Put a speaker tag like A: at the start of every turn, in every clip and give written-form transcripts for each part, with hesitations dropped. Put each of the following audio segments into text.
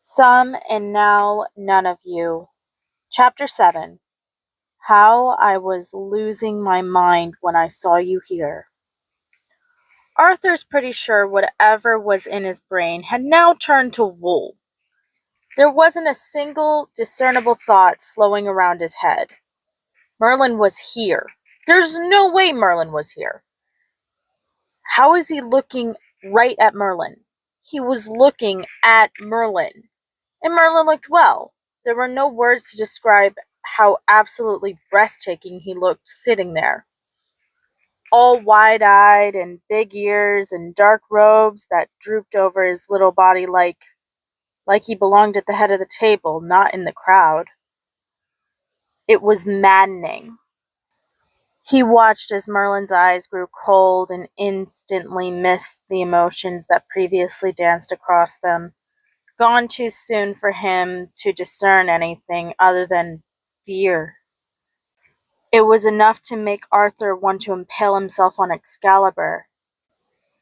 A: Some and now none of you. Chapter 7. How I was losing my mind when I saw you here. Arthur's pretty sure whatever was in his brain had now turned to wool. There wasn't a single discernible thought flowing around his head. Merlin was here. There's no way Merlin was here. How is he looking right at Merlin? He was looking at Merlin. And Merlin looked well. There were no words to describe how absolutely breathtaking he looked sitting there. All wide-eyed and big ears and dark robes that drooped over his little body like he belonged at the head of the table, not in the crowd. It was maddening. He watched as Merlin's eyes grew cold and instantly missed the emotions that previously danced across them. Gone too soon for him to discern anything other than fear. It was enough to make Arthur want to impale himself on Excalibur.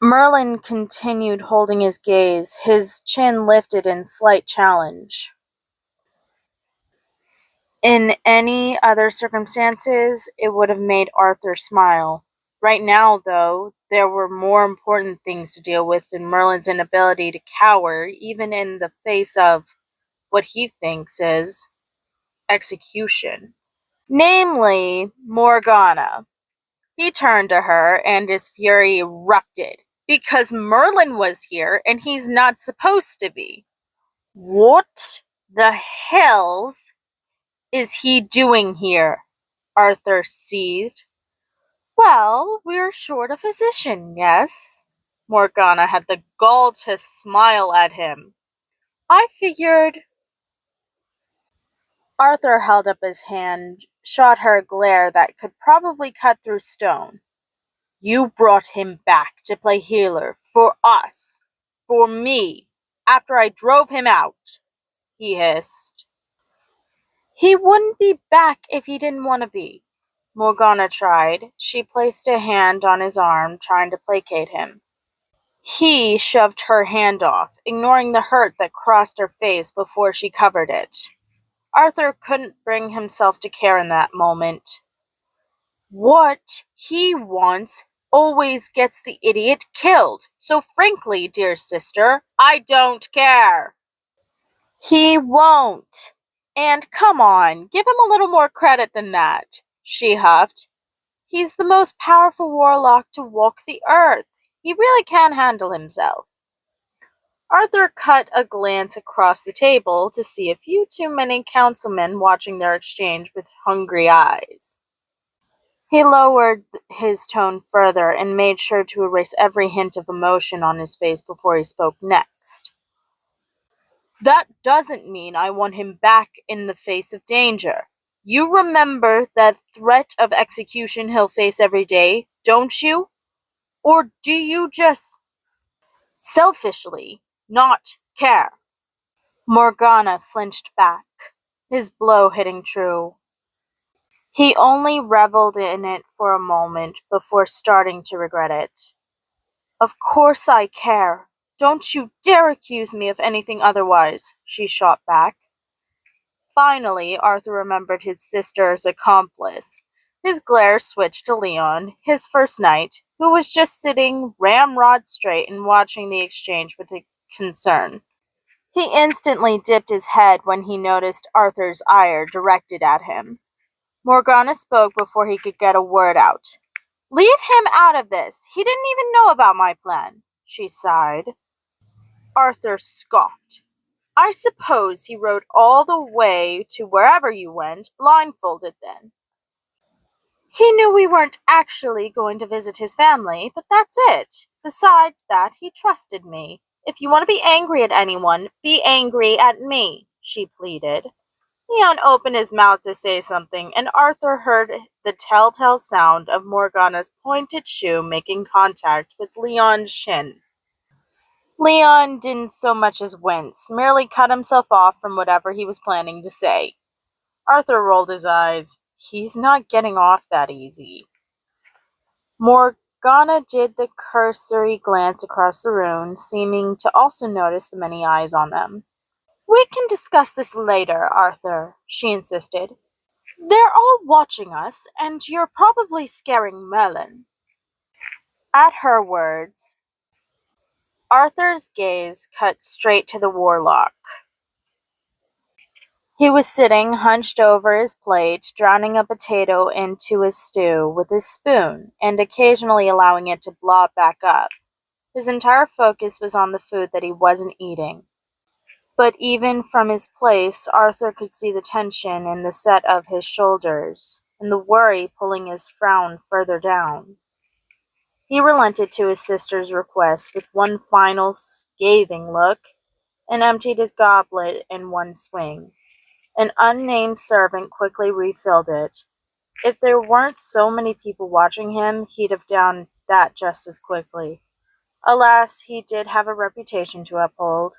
A: Merlin continued holding his gaze, his chin lifted in slight challenge. In any other circumstances, it would have made Arthur smile. Right now, though, there were more important things to deal with than Merlin's inability to cower, even in the face of what he thinks is execution. Namely, Morgana. He turned to her, and his fury erupted. Because Merlin was here, and he's not supposed to be. What the hells is he doing here? Arthur seethed. Well, we're short a physician, yes? Morgana had the gall to smile at him. I figured... Arthur held up his hand, shot her a glare that could probably cut through stone. You brought him back to play healer for us, for me, after I drove him out, he hissed. He wouldn't be back if he didn't want to be. Morgana tried. She placed a hand on his arm, trying to placate him. He shoved her hand off, ignoring the hurt that crossed her face before she covered it. Arthur couldn't bring himself to care in that moment. What he wants always gets the idiot killed, so frankly, dear sister, I don't care. He won't. And come on, give him a little more credit than that, she huffed. He's the most powerful warlock to walk the earth. He really can handle himself. Arthur cut a glance across the table to see a few too many councilmen watching their exchange with hungry eyes. He lowered his tone further and made sure to erase every hint of emotion on his face before he spoke next. That doesn't mean I want him back in the face of danger. You remember the threat of execution he'll face every day, don't you? Or do you just selfishly not care? Morgana flinched back, his blow hitting true. He only reveled in it for a moment before starting to regret it. Of course I care. Don't you dare accuse me of anything otherwise, she shot back. Finally, Arthur remembered his sister's accomplice. His glare switched to Leon, his first knight, who was just sitting ramrod straight and watching the exchange with concern. He instantly dipped his head when he noticed Arthur's ire directed at him. Morgana spoke before he could get a word out. Leave him out of this. He didn't even know about my plan, she sighed. Arthur scoffed. I suppose he rode all the way to wherever you went, blindfolded then. He knew we weren't actually going to visit his family, but that's it. Besides that, he trusted me. If you want to be angry at anyone, be angry at me, she pleaded. Leon opened his mouth to say something, and Arthur heard the telltale sound of Morgana's pointed shoe making contact with Leon's shin. Leon didn't so much as wince, merely cut himself off from whatever he was planning to say. Arthur rolled his eyes. He's not getting off that easy. Morgana did the cursory glance across the room, seeming to also notice the many eyes on them. We can discuss this later, Arthur, she insisted. They're all watching us, and you're probably scaring Merlin. At her words, Arthur's gaze cut straight to the warlock. He was sitting hunched over his plate, drowning a potato into his stew with his spoon, and occasionally allowing it to blob back up. His entire focus was on the food that he wasn't eating. But even from his place, Arthur could see the tension in the set of his shoulders, and the worry pulling his frown further down. He relented to his sister's request with one final scathing look, and emptied his goblet in one swing. An unnamed servant quickly refilled it. If there weren't so many people watching him, he'd have done that just as quickly. Alas, he did have a reputation to uphold.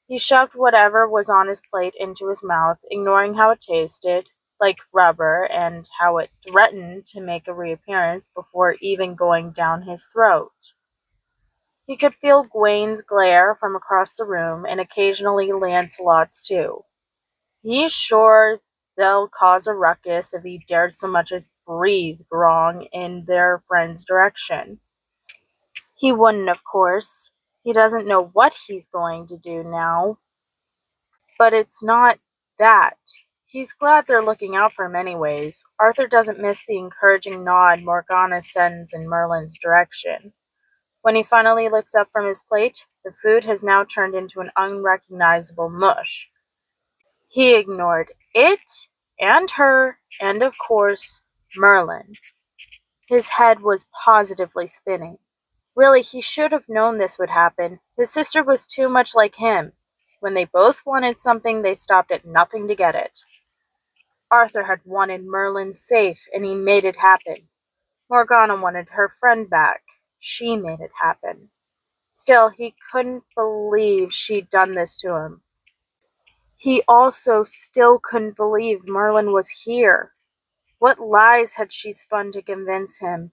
A: He shoved whatever was on his plate into his mouth, ignoring how it tasted, like rubber, and how it threatened to make a reappearance before even going down his throat. He could feel Gwain's glare from across the room, and occasionally Lancelot's too. He's sure they'll cause a ruckus if he dared so much as breathe wrong in their friend's direction. He wouldn't, of course. He doesn't know what he's going to do now. But it's not that. He's glad they're looking out for him anyways. Arthur doesn't miss the encouraging nod Morgana sends in Merlin's direction. When he finally looks up from his plate, the food has now turned into an unrecognizable mush. He ignored it, and her, and of course, Merlin. His head was positively spinning. Really, he should have known this would happen. His sister was too much like him. When they both wanted something, they stopped at nothing to get it. Arthur had wanted Merlin safe, and he made it happen. Morgana wanted her friend back. She made it happen. Still, he couldn't believe she'd done this to him. He also still couldn't believe Merlin was here. What lies had she spun to convince him?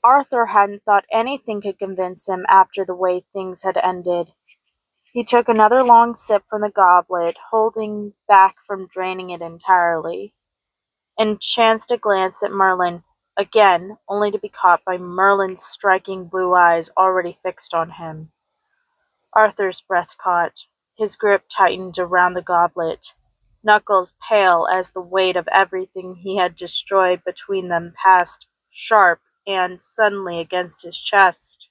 A: Arthur hadn't thought anything could convince him after the way things had ended. He took another long sip from the goblet, holding back from draining it entirely, and chanced a glance at Merlin, again, only to be caught by Merlin's striking blue eyes already fixed on him. Arthur's breath caught. His grip tightened around the goblet, knuckles pale as the weight of everything he had destroyed between them passed sharp and suddenly against his chest.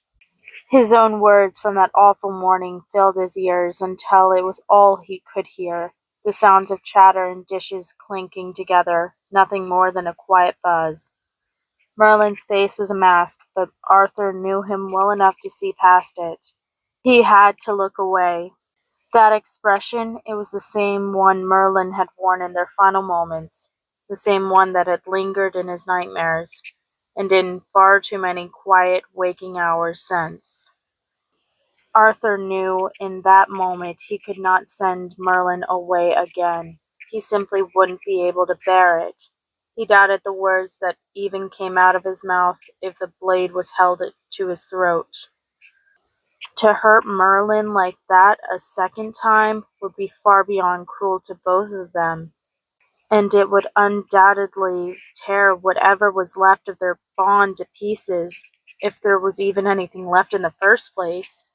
A: His own words from that awful morning filled his ears until it was all he could hear, the sounds of chatter and dishes clinking together, nothing more than a quiet buzz. Merlin's face was a mask, but Arthur knew him well enough to see past it. He had to look away. That expression, it was the same one Merlin had worn in their final moments, the same one that had lingered in his nightmares, and in far too many quiet waking hours since. Arthur knew in that moment he could not send Merlin away again. He simply wouldn't be able to bear it. He doubted the words that even came out of his mouth if the blade was held to his throat. To hurt Merlin like that a second time would be far beyond cruel to both of them, and it would undoubtedly tear whatever was left of their bond to pieces, if there was even anything left in the first place.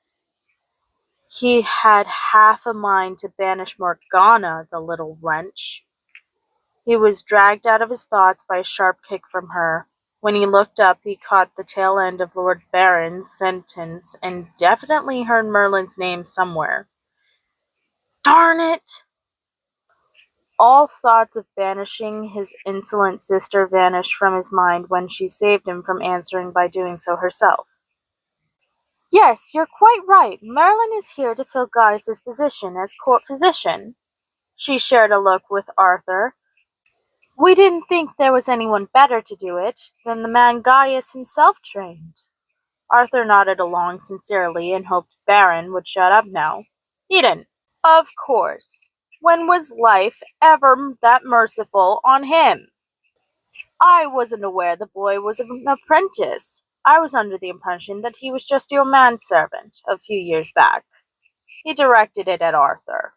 A: He had half a mind to banish Morgana, the little wretch. He was dragged out of his thoughts by a sharp kick from her. When he looked up, he caught the tail end of Lord Baron's sentence and definitely heard Merlin's name somewhere. Darn it! All thoughts of banishing his insolent sister vanished from his mind when she saved him from answering by doing so herself. Yes, you're quite right. Merlin is here to fill Gaius' position as court physician. She shared a look with Arthur. We didn't think there was anyone better to do it than the man Gaius himself trained. Arthur nodded along sincerely and hoped Baron would shut up now. He didn't. Of course. When was life ever that merciful on him? I wasn't aware the boy was an apprentice. I was under the impression that he was just your manservant a few years back. He directed it at Arthur.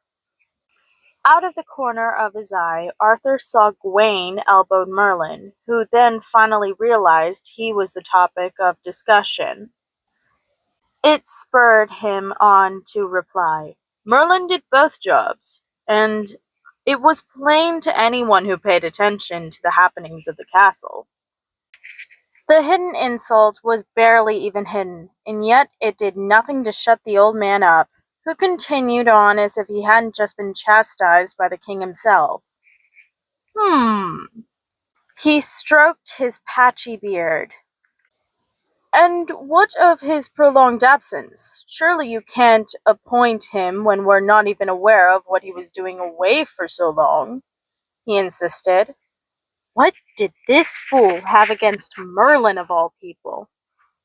A: Out of the corner of his eye, Arthur saw Gawain elbowed Merlin, who then finally realized he was the topic of discussion. It spurred him on to reply, "Merlin did both jobs," and it was plain to anyone who paid attention to the happenings of the castle. The hidden insult was barely even hidden, and yet it did nothing to shut the old man up, who continued on as if he hadn't just been chastised by the king himself. He stroked his patchy beard. "And what of his prolonged absence? Surely you can't appoint him when we're not even aware of what he was doing away for so long," he insisted. What did this fool have against Merlin of all people?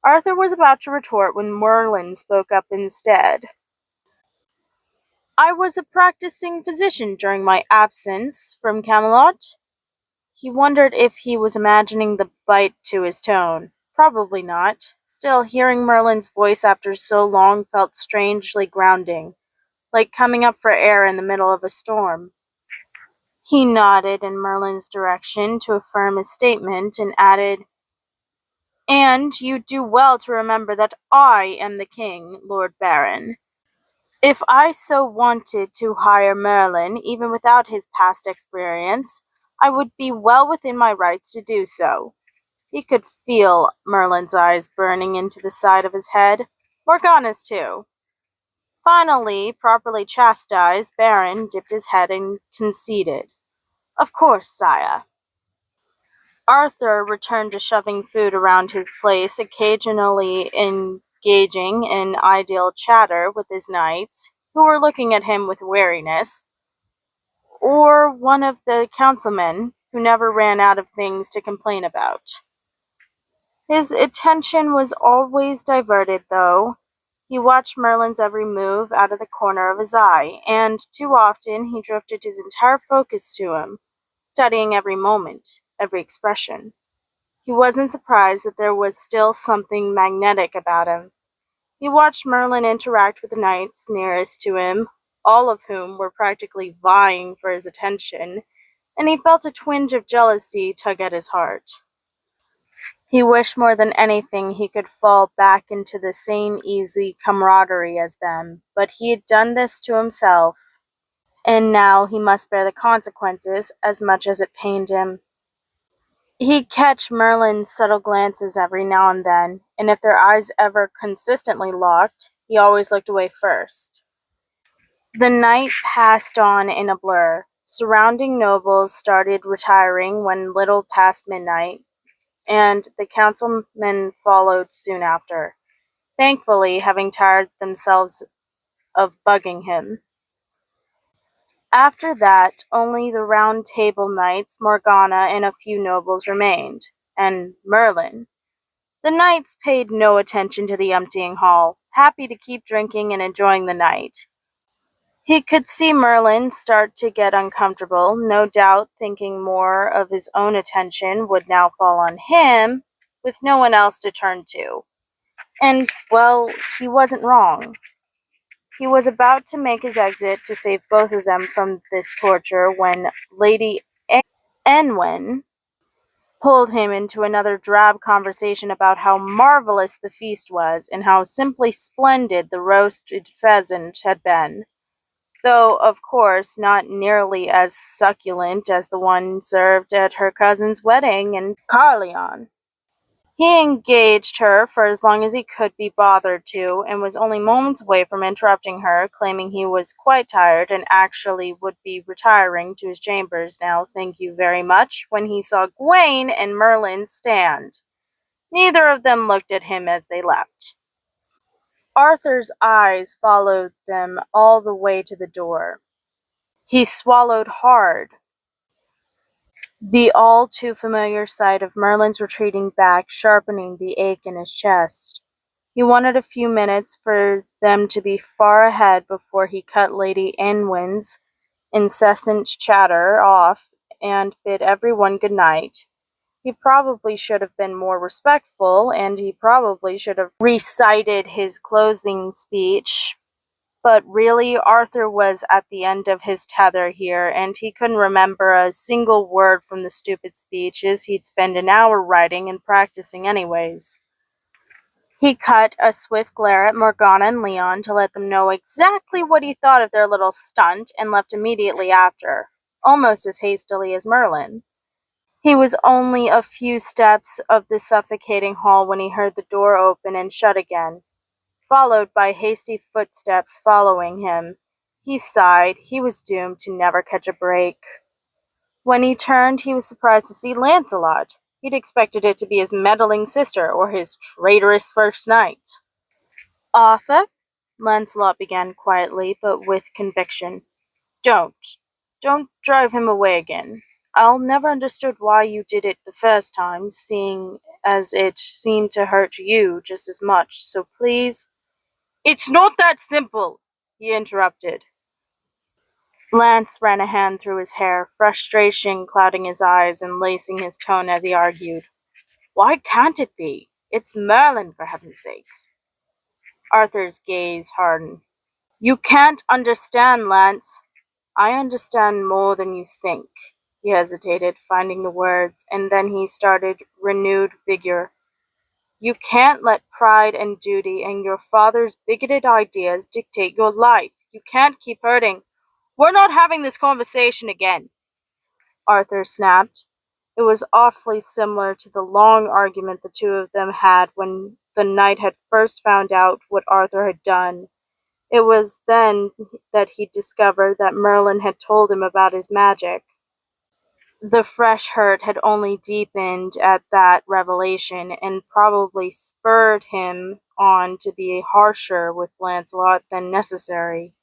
A: Arthur was about to retort when Merlin spoke up instead. "I was a practicing physician during my absence from Camelot." He wondered if he was imagining the bite to his tone. Probably not. Still, hearing Merlin's voice after so long felt strangely grounding, like coming up for air in the middle of a storm. He nodded in Merlin's direction to affirm his statement and added, "And you do well to remember that I am the king, Lord Baron. If I so wanted to hire Merlin, even without his past experience, I would be well within my rights to do so." He could feel Merlin's eyes burning into the side of his head. Morgana's too. Finally, properly chastised, Baron dipped his head and conceded, "Of course, sire." Arthur returned to shoving food around his place, occasionally engaging in idle chatter with his knights, who were looking at him with wariness, or one of the councilmen, who never ran out of things to complain about. His attention was always diverted, though. He watched Merlin's every move out of the corner of his eye, and too often he drifted his entire focus to him, studying every moment, every expression. He wasn't surprised that there was still something magnetic about him. He watched Merlin interact with the knights nearest to him, all of whom were practically vying for his attention, and he felt a twinge of jealousy tug at his heart. He wished more than anything he could fall back into the same easy camaraderie as them, but he had done this to himself, and now he must bear the consequences as much as it pained him. He'd catch Merlin's subtle glances every now and then, and if their eyes ever consistently locked, he always looked away first. The night passed on in a blur. Surrounding nobles started retiring when little past midnight, and the councilmen followed soon after, thankfully having tired themselves of bugging him. After that, only the Round Table knights, Morgana, and a few nobles remained, and Merlin. The knights paid no attention to the emptying hall, happy to keep drinking and enjoying the night. He could see Merlin start to get uncomfortable, no doubt thinking more of his own attention would now fall on him, with no one else to turn to. And, well, he wasn't wrong. He was about to make his exit to save both of them from this torture when Lady Enwyn pulled him into another drab conversation about how marvelous the feast was and how simply splendid the roasted pheasant had been, though, of course, not nearly as succulent as the one served at her cousin's wedding in Carleon. He engaged her for as long as he could be bothered to, and was only moments away from interrupting her, claiming he was quite tired and actually would be retiring to his chambers now, thank you very much, when he saw Gawain and Merlin stand. Neither of them looked at him as they left. Arthur's eyes followed them all the way to the door. He swallowed hard. The all too familiar sight of Merlin's retreating back sharpening the ache in his chest. He wanted a few minutes for them to be far ahead before he cut Lady Enwyn's incessant chatter off and bid everyone good night. He probably should have been more respectful, and he probably should have recited his closing speech, But really, Arthur was at the end of his tether here, and he couldn't remember a single word from the stupid speeches he'd spend an hour writing and practicing anyways. He cut a swift glare at Morgana and Leon to let them know exactly what he thought of their little stunt, and left immediately after, almost as hastily as Merlin. He was only a few steps of the suffocating hall when he heard the door open and shut again, followed by hasty footsteps following him. He sighed. He was doomed to never catch a break. When he turned, he was surprised to see Lancelot. He'd expected it to be his meddling sister or his traitorous first knight. "Arthur," Lancelot began quietly, but with conviction. Don't. Don't drive him away again. I'll never understood why you did it the first time, seeing as it seemed to hurt you just as much, so please—" "It's not that simple," he interrupted. Lance ran a hand through his hair, frustration clouding his eyes and lacing his tone as he argued. "Why can't it be? It's Merlin, for heaven's sakes." Arthur's gaze hardened. "You can't understand, Lance. I understand more than you think." He hesitated, finding the words, and then he started renewed vigor. "You can't let pride and duty and your father's bigoted ideas dictate your life. You can't keep hurting—" "We're not having this conversation again," Arthur snapped. It was awfully similar to the long argument the two of them had when the knight had first found out what Arthur had done. It was then that he discovered that Merlin had told him about his magic. The fresh hurt had only deepened at that revelation, and probably spurred him on to be harsher with Lancelot than necessary.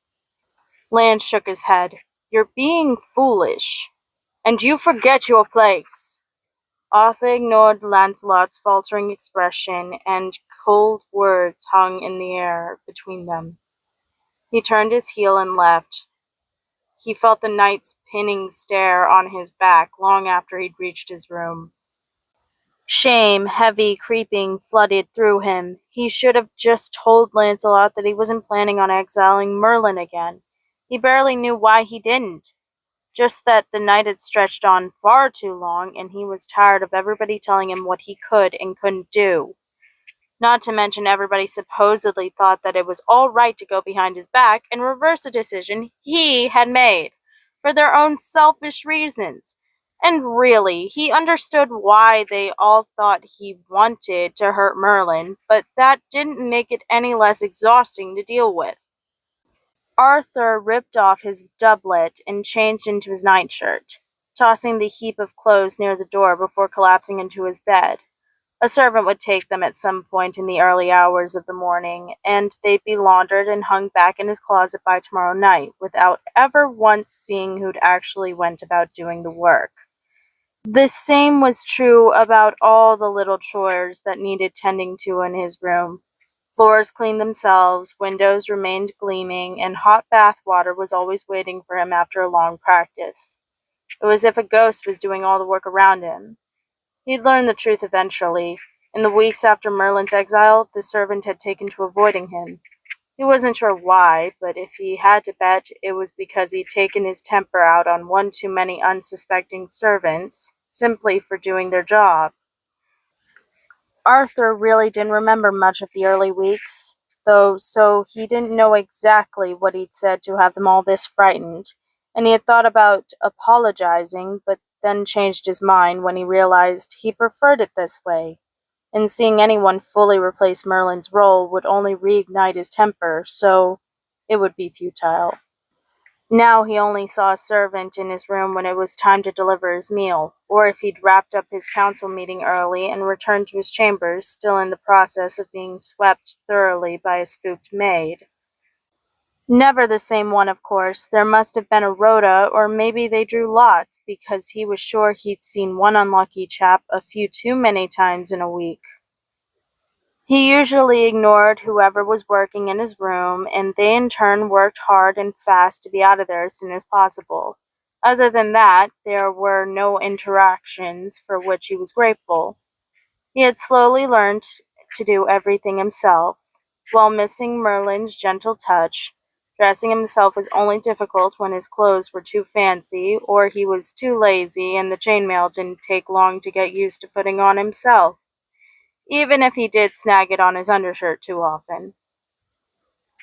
A: Lance shook his head. "You're being foolish, and you forget your place." Arthur ignored Lancelot's faltering expression, and cold words hung in the air between them. He turned his heel and left. He felt the knight's pinning stare on his back long after he'd reached his room. Shame, heavy, creeping, flooded through him. He should have just told Lancelot that he wasn't planning on exiling Merlin again. He barely knew why he didn't. Just that the night had stretched on far too long, and he was tired of everybody telling him what he could and couldn't do. Not to mention everybody supposedly thought that it was all right to go behind his back and reverse a decision he had made, for their own selfish reasons. And really, he understood why they all thought he wanted to hurt Merlin, but that didn't make it any less exhausting to deal with. Arthur ripped off his doublet and changed into his nightshirt, tossing the heap of clothes near the door before collapsing into his bed. A servant would take them at some point in the early hours of the morning, and they'd be laundered and hung back in his closet by tomorrow night, without ever once seeing who'd actually went about doing the work. The same was true about all the little chores that needed tending to in his room. Floors cleaned themselves, windows remained gleaming, and hot bath water was always waiting for him after a long practice. It was as if a ghost was doing all the work around him. He'd learn the truth eventually. In the weeks after Merlin's exile, the servant had taken to avoiding him. He wasn't sure why, but if he had to bet, it was because he'd taken his temper out on one too many unsuspecting servants, simply for doing their job. Arthur really didn't remember much of the early weeks, though, so he didn't know exactly what he'd said to have them all this frightened, and he had thought about apologizing, but then changed his mind when he realized he preferred it this way, and seeing anyone fully replace Merlin's role would only reignite his temper, so it would be futile. Now he only saw a servant in his room when it was time to deliver his meal, or if he'd wrapped up his council meeting early and returned to his chambers, still in the process of being swept thoroughly by a spooked maid. Never the same one, of course. There must have been a rota, or maybe they drew lots, because he was sure he'd seen one unlucky chap a few too many times in a week. He usually ignored whoever was working in his room, and they in turn worked hard and fast to be out of there as soon as possible. Other than that, there were no interactions for which he was grateful. He had slowly learned to do everything himself, while missing Merlin's gentle touch. Dressing himself was only difficult when his clothes were too fancy, or he was too lazy and the chainmail didn't take long to get used to putting on himself, even if he did snag it on his undershirt too often.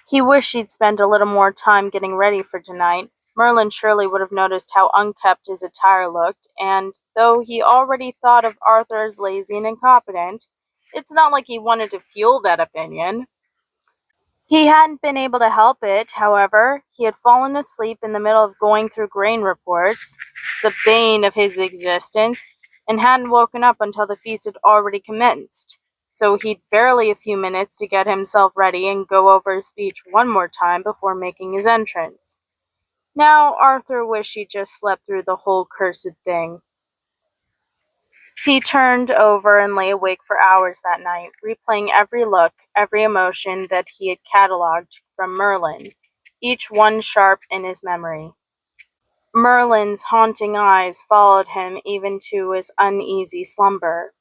A: He wished he'd spent a little more time getting ready for tonight. Merlin surely would have noticed how unkempt his attire looked, and though he already thought of Arthur as lazy and incompetent, it's not like he wanted to fuel that opinion. He hadn't been able to help it, however. He had fallen asleep in the middle of going through grain reports, the bane of his existence, and hadn't woken up until the feast had already commenced. So he'd barely a few minutes to get himself ready and go over his speech one more time before making his entrance. Now Arthur wished he'd just slept through the whole cursed thing. He turned over and lay awake for hours that night, replaying every look, every emotion that he had catalogued from Merlin, each one sharp in his memory. Merlin's haunting eyes followed him even to his uneasy slumber.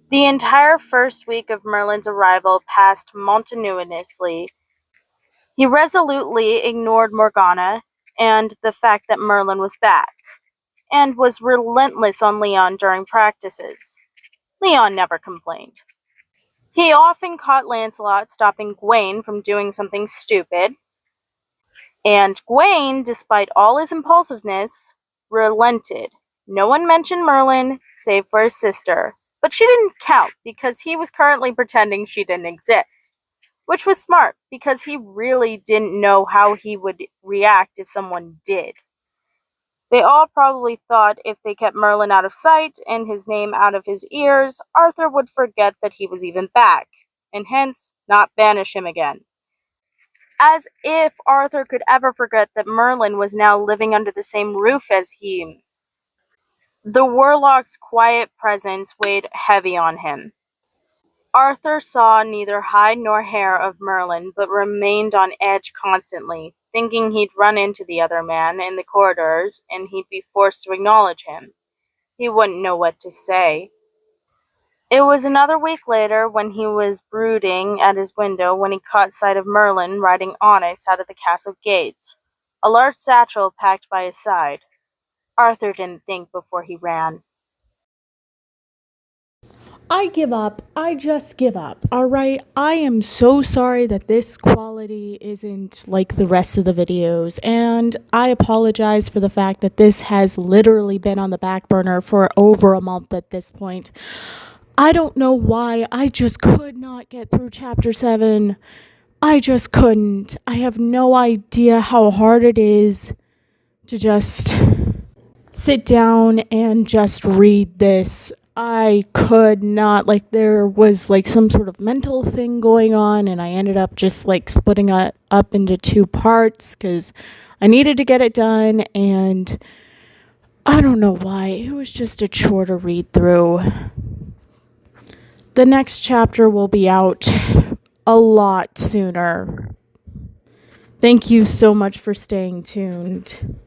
A: The entire first week of Merlin's arrival passed monotonously. He resolutely ignored Morgana and the fact that Merlin was back, and was relentless on Leon during practices. Leon never complained. He often caught Lancelot stopping Gawain from doing something stupid, and Gawain, despite all his impulsiveness, relented. No one mentioned Merlin, save for his sister, but she didn't count because he was currently pretending she didn't exist, which was smart because he really didn't know how he would react if someone did. They all probably thought if they kept Merlin out of sight and his name out of his ears, Arthur would forget that he was even back, and hence not banish him again. As if Arthur could ever forget that Merlin was now living under the same roof as he. The warlock's quiet presence weighed heavy on him. Arthur saw neither hide nor hair of Merlin, but remained on edge constantly, thinking he'd run into the other man in the corridors, and he'd be forced to acknowledge him. He wouldn't know what to say. It was another week later, when he was brooding at his window, when he caught sight of Merlin riding Onyx out of the castle gates, a large satchel packed by his side. Arthur didn't think before he ran.
B: I give up. I just give up. Alright? I am so sorry that this quality isn't like the rest of the videos, and I apologize for the fact that this has literally been on the back burner for over a month at this point. I don't know why. I just could not get through chapter 7. I just couldn't. I have no idea how hard it is to just sit down and just read this. I could not, like, there was like some sort of mental thing going on, and I ended up just like splitting it up into 2 parts because I needed to get it done, and I don't know why. It was just a chore to read through. The next chapter will be out a lot sooner. Thank you so much for staying tuned.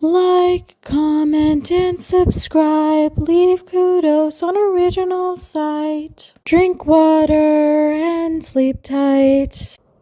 B: Like, comment, and subscribe. Leave kudos on original site. Drink water and sleep tight.